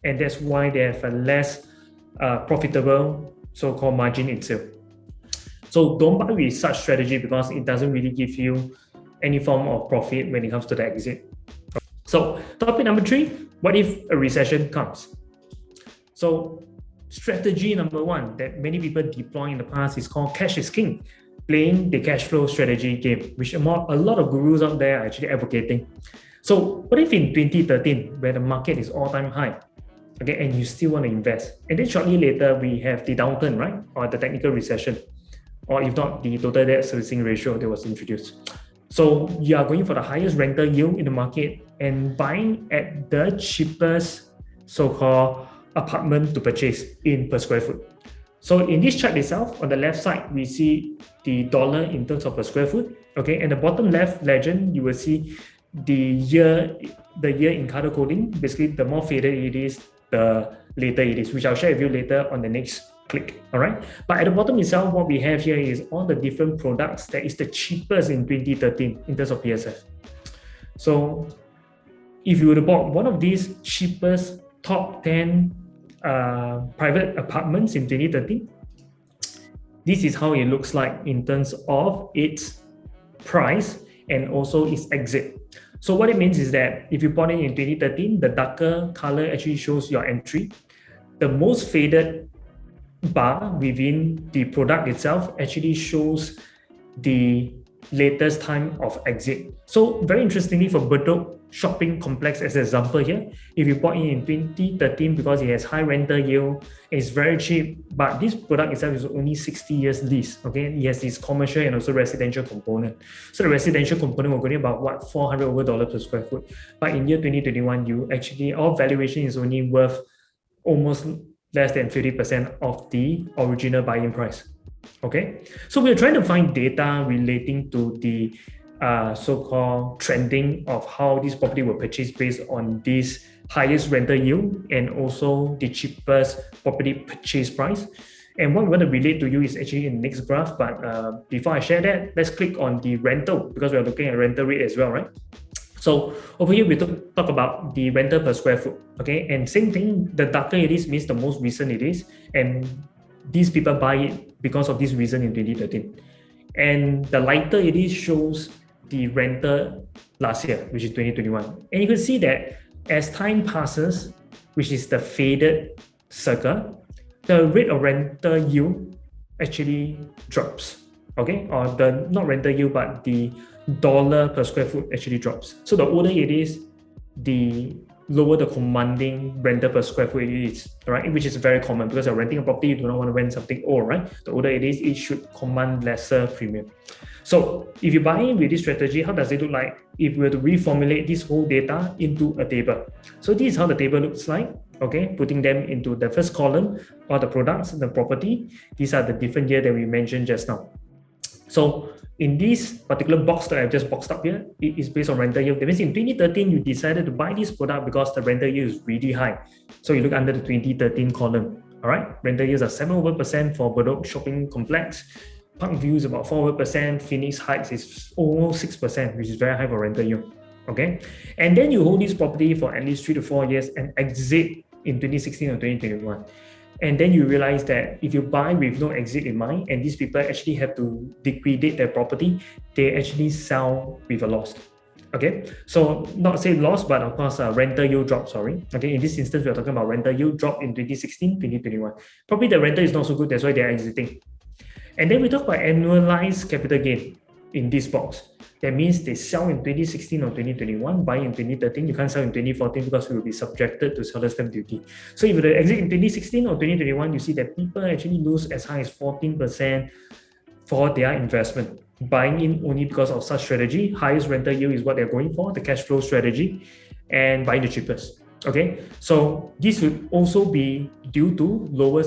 and that's why they have a less profitable so-called margin itself. So don't buy with such strategy because it doesn't really give you any form of profit when it comes to the exit. So topic number 3, what if a recession comes? So strategy number 1 that many people deploy in the past is called cash is king, playing the cash flow strategy game, which a lot of gurus out there are actually advocating. So what if in 2013, where the market is all-time high, okay, and you still want to invest, and then shortly later we have the downturn, right, or the technical recession, or if not, the total debt servicing ratio that was introduced. So you are going for the highest rental yield in the market and buying at the cheapest so-called apartment to purchase in per square foot. So in this chart itself, on the left side, we see the dollar in terms of per square foot, okay, and the bottom left legend, you will see the year in color coding. Basically, the more faded it is, the later it is, which I'll share with you later on the next click. All right, but at the bottom itself, what we have here is all the different products that is the cheapest in 2013 in terms of PSF. So if you would have bought one of these cheapest top 10 private apartments in 2013, this is how it looks like in terms of its price and also its exit. So what it means is that if you bought it in 2013, the darker color actually shows your entry. The most faded bar within the product itself actually shows the latest time of exit. So very interestingly, for Bedok shopping complex as an example here, if you bought in 2013 because it has high rental yield, it's very cheap, but this product itself is only 60 years lease. Okay, it has this commercial and also residential component. So the residential component will go about what, $400 over per square foot. But in year 2021, you actually, our valuation is only worth almost less than 50% of the original buying price. Okay, so we're trying to find data relating to the so-called trending of how this property will purchase based on this highest rental yield and also the cheapest property purchase price. And what we want to relate to you is actually in the next graph. But before I share that, let's click on the rental because we're looking at rental rate as well, right? So over here, we talk about the rental per square foot, okay? And same thing, the darker it is means the most recent it is. And these people buy it because of this reason in 2013. And the lighter it is shows the rental last year, which is 2021. And you can see that as time passes, which is the faded circle, the rate of rental yield actually drops, okay? Or the, not rental yield, but the dollar per square foot actually drops. So the older it is, the lower the commanding rental per square foot it is, right? Which is very common because you're renting a property, you do not want to rent something old, right? The older it is, it should command lesser premium. So if you buy in with this strategy, how does it look like if we were to reformulate this whole data into a table? So this is how the table looks like, okay? Putting them into the first column, all the products, the property. These are the different years that we mentioned just now. So in this particular box that I've just boxed up here, it is based on rental yield. That means in 2013, you decided to buy this product because the rental yield is really high. So you look under the 2013 column, all right? Rental yields are 7% over for Bedok Shopping Complex. Parkview is about 4% over. Phoenix Heights is almost 6%, which is very high for rental yield, okay? And then you hold this property for at least 3 to 4 years and exit in 2016 or 2021. And then you realize that if you buy with no exit in mind, and these people actually have to liquidate their property, they actually sell with a loss. Okay, so not say loss, but of course rental yield drop, sorry. Okay, in this instance, we're talking about rental yield drop in 2016, 2021. Probably the rental is not so good, that's why they're exiting. And then we talk about annualized capital gain in this box. That means they sell in 2016 or 2021, buy in 2013. You can't sell in 2014 because we will be subjected to seller stamp duty. So if you exit in 2016 or 2021, you see that people actually lose as high as 14% for their investment. Buying in only because of such strategy. Highest rental yield is what they're going for, the cash flow strategy, and buying the cheapest. Okay, so this would also be due to lower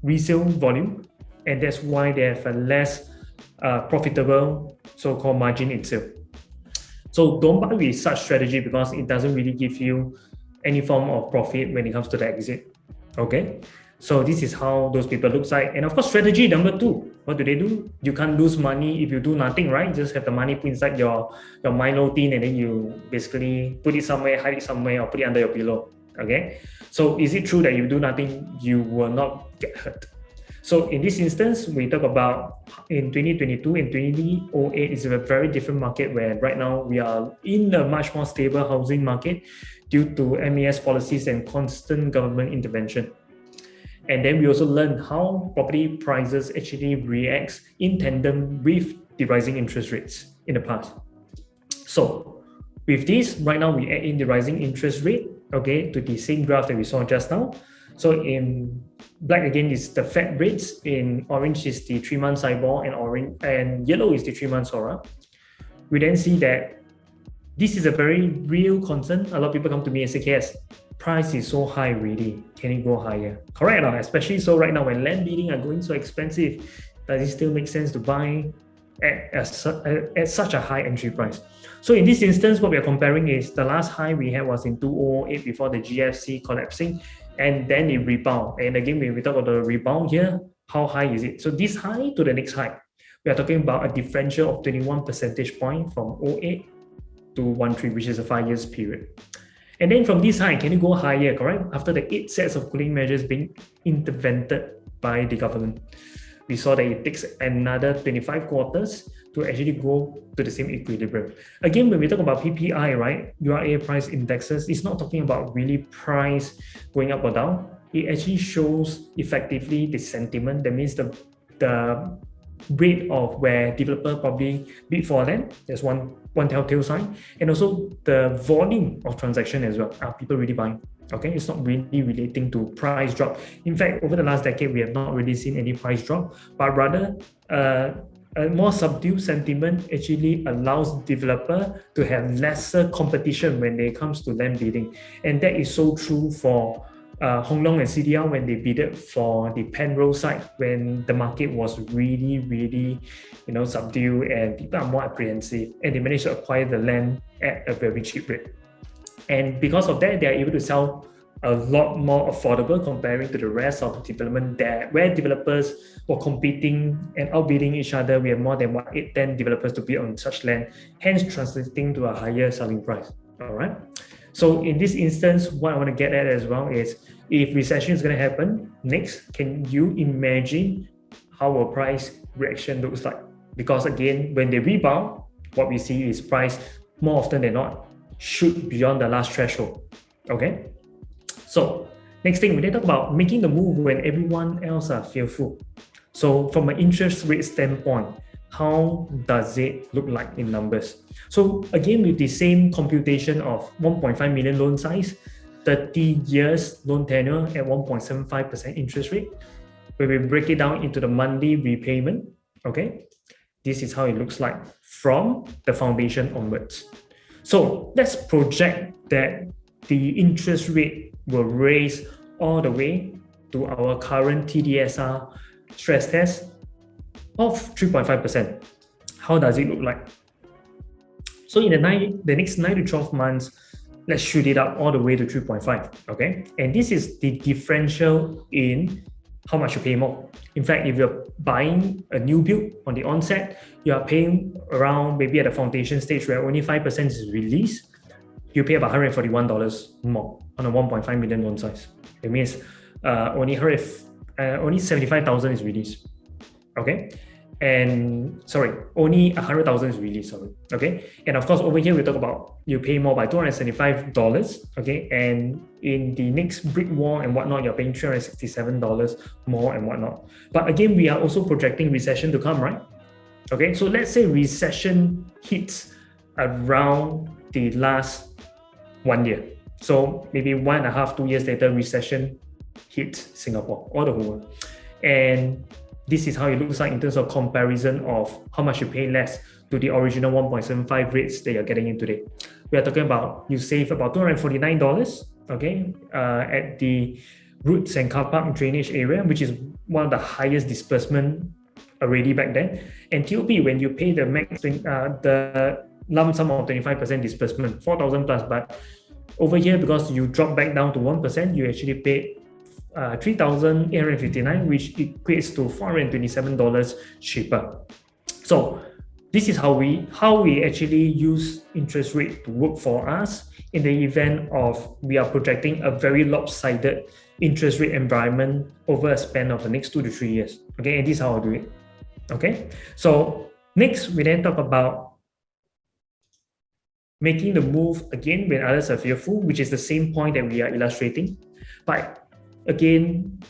resale volume, and that's why they have a less profitable so-called margin itself. So don't buy with such strategy because it doesn't really give you any form of profit when it comes to the exit. Okay, so this is how those people looks like. And of course, strategy number 2, what do? You can't lose money if you do nothing, right? You just have the money put inside your Milo tin and then you basically put it somewhere, hide it somewhere, or put it under your pillow. Okay, so is it true that you do nothing, you will not get hurt? So in this instance, we talk about in 2022 and 2008 is a very different market where right now we are in a much more stable housing market due to MAS policies and constant government intervention. And then we also learn how property prices actually reacts in tandem with the rising interest rates in the past. So with this, right now we add in the rising interest rate, okay, to the same graph that we saw just now. So in black again is the Fed rates, in orange is the 3-month SIBOR, and yellow is the 3-month SORA. We then see that this is a very real concern. A lot of people come to me and say, yes, price is so high already, can it go higher? Correct, no? Especially so right now when land bidding are going so expensive, does it still make sense to buy at such a high entry price? So in this instance, what we are comparing is the last high we had was in 2008 before the GFC collapsing, and then it rebound. And again, when we talk about the rebound here, how high is it? So this high to the next high, we are talking about a differential of 21 percentage point from 08 to 13, which is a 5 years period. And then from this high, can you go higher, correct? After the 8 sets of cooling measures being intervened by the government, we saw that it takes another 25 quarters to actually go to the same equilibrium. Again, when we talk about PPI, right, URA price indexes, it's not talking about really price going up or down. It actually shows effectively the sentiment. That means the rate of where developer probably bid for land. There's one telltale sign. And also the volume of transaction as well. Are people really buying? Okay, it's not really relating to price drop. In fact, over the last decade, we have not really seen any price drop, but rather a more subdued sentiment actually allows developer to have lesser competition when it comes to land bidding. And that is so true for Hong Leong and CDL when they bidded for the Penrose site when the market was really subdued and people are more apprehensive, and they managed to acquire the land at a very cheap rate. And because of that, they are able to sell a lot more affordable comparing to the rest of the development there, where developers were competing and outbidding each other. We have more than 8-10 developers to bid on such land, hence translating to a higher selling price. All right. So in this instance, what I want to get at as well is, if recession is going to happen next, can you imagine how a price reaction looks like? Because again, when they rebound, what we see is price more often than not shoot beyond the last threshold. Okay. So next thing, we need to talk about making the move when everyone else are fearful. So from an interest rate standpoint, how does it look like in numbers? So again, with the same computation of 1.5 million loan size, 30 years loan tenure at 1.75% interest rate, when we break it down into the monthly repayment, okay, this is how it looks like from the foundation onwards. So let's project that the interest rate will raise all the way to our current TDSR stress test of 3.5%. How does it look like? So in the next 9 to 12 months, let's shoot it up all the way to 3.5, okay? And this is the differential in how much you pay more. In fact, if you're buying a new build on the onset, you are paying around, maybe at the foundation stage where only 5% is released, you pay about $141 more on a 1.5 million loan size. It means only 75,000 is released. Okay, and only 100,000 is released. Okay, and of course over here we talk about you pay more by $275. Okay, and in the next brick wall and whatnot, you're paying $367 more and whatnot. But again, we are also projecting recession to come, right? Okay, so let's say recession hits around the last 1 year. So maybe 1.5, 2 years later, recession hits Singapore or the whole world. And this is how it looks like in terms of comparison of how much you pay less to the original 1.75 rates that you're getting in today. We are talking about you save about $249, okay, at the roots and car park drainage area, which is one of the highest disbursement already back then. And TOP, when you pay the max, the lump sum of 25% disbursement, 4,000 plus, but over here, because you drop back down to 1%, you actually pay $3,859, which equates to $427 cheaper. So this is how we actually use interest rate to work for us in the event of we are projecting a very lopsided interest rate environment over a span of the next 2 to 3 years. Okay, and this is how I'll do it. Okay, so next we then talk about making the move again when others are fearful, which is the same point that we are illustrating. But again,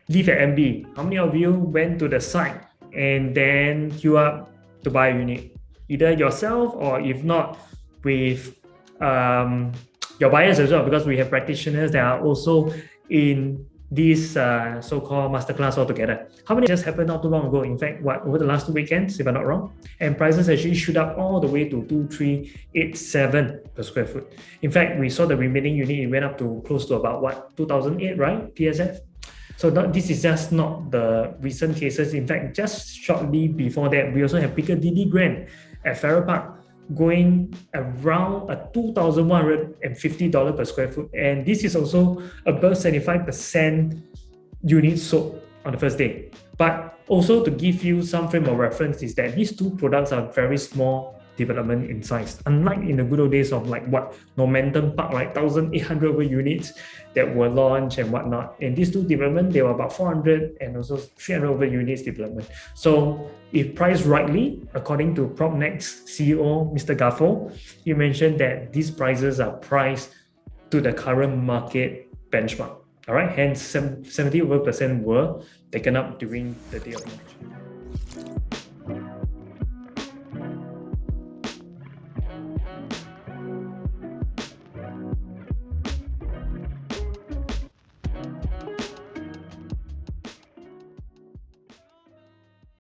leave at MB. How many of you went to the site and then queue up to buy a unit? Either yourself or if not, with your buyers as well, because we have practitioners that are also in this so-called masterclass altogether. How many just happened not too long ago? In fact, over the last 2 weekends, if I'm not wrong, and prices actually shoot up all the way to 2,387 per square foot. In fact, we saw the remaining unit, it went up to close to about what, 2008, right? PSF. So this is just not the recent cases. In fact, just shortly before that, we also have Piccadilly Grand at Farrer Park going around a $2,150 per square foot. And this is also above 75% units sold on the first day. But also to give you some frame of reference is that these two products are very small development in size. Unlike in the good old days of like what Momentum Park, like 1,800 over units that were launched and whatnot. In these two development, they were about 400 and also 300 over units development. So if priced rightly, according to PropNext CEO, Mr. Gaffo, he mentioned that these prices are priced to the current market benchmark. All right, hence 70% were taken up during the day of launch.